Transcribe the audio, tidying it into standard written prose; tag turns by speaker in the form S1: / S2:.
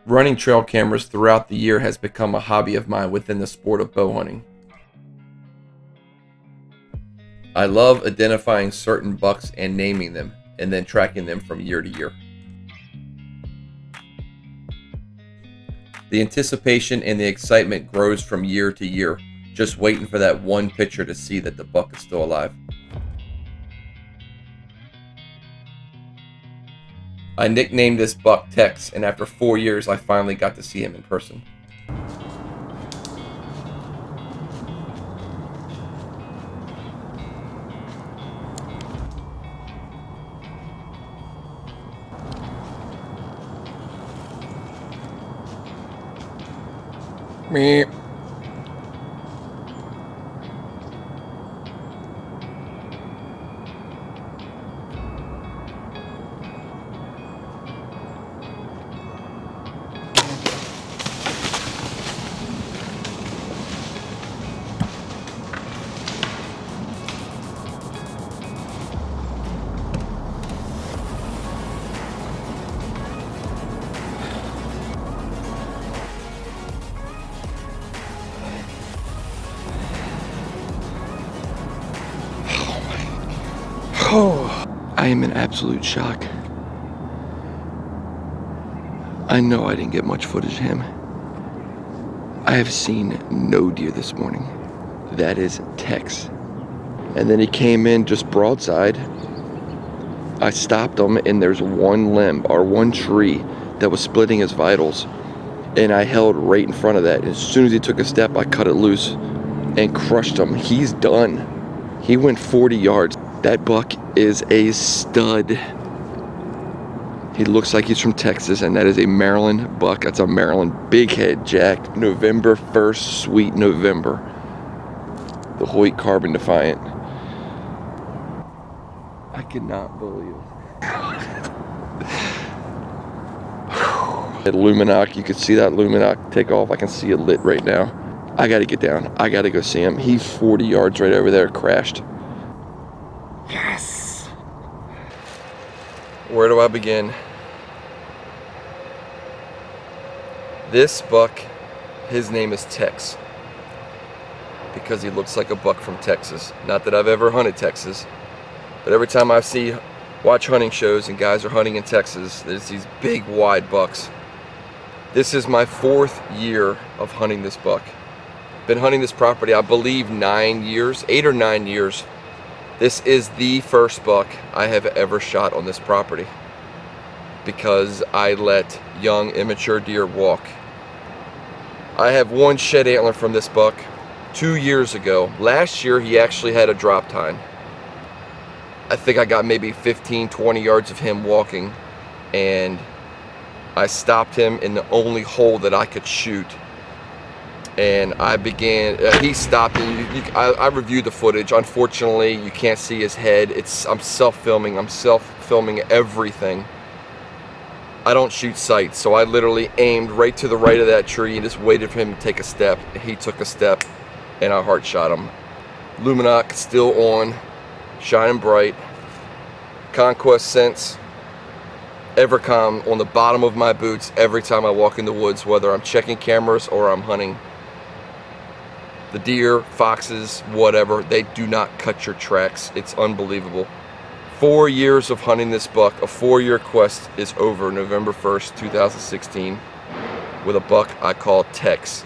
S1: Running trail cameras throughout the year has become a hobby of mine within the sport of bow hunting. I love identifying certain bucks and naming them, and then tracking them from year to year. The anticipation and the excitement grows from year to year, just waiting for that one picture to see that the buck is still alive. I nicknamed this buck Tex, and after 4 years I finally got to see him in person. Meep. Oh, I am in absolute shock. I know I didn't get much footage of him. I have seen no deer this morning. That is Tex. And then he came in just broadside. I stopped him, and there's one limb or one tree that was splitting his vitals. And I held right in front of that. As soon as he took a step, I cut it loose and crushed him. He's done. He went 40 yards. That buck is a stud. He looks like he's from Texas, and that is a Maryland buck. That's a Maryland big head jack. November 1st, sweet November. The Hoyt Carbon Defiant. I cannot believe it. That Luminoc, you could see that Luminoc take off. I can see it lit right now. I gotta get down. I gotta go see him. He's 40 yards right over there, crashed. Yes! Where do I begin? This buck, his name is Tex, because he looks like a buck from Texas. Not that I've ever hunted Texas, but every time I watch hunting shows and guys are hunting in Texas, there's these big wide bucks. This is my 4th year of hunting this buck. Been hunting this property, I believe 9 years, 8 or 9 years. This is the first buck I have ever shot on this property, because I let young immature deer walk. I have one shed antler from this buck 2 years ago. Last year he actually had a drop tine. I think I got maybe 15, 20 yards of him walking, and I stopped him in the only hole that I could shoot. And I began, he stopped, and I reviewed the footage. Unfortunately, you can't see his head. I'm self-filming everything. I don't shoot sights, so I literally aimed right to the right of that tree and just waited for him to take a step. He took a step, and I heart shot him. Luminoc still on, shining bright. Conquest Sense, Evercom on the bottom of my boots every time I walk in the woods, whether I'm checking cameras or I'm hunting. The deer, foxes, whatever, they do not cut your tracks. It's unbelievable. 4 years of hunting this buck, a 4-year quest is over November 1st, 2016, with a buck I call Tex.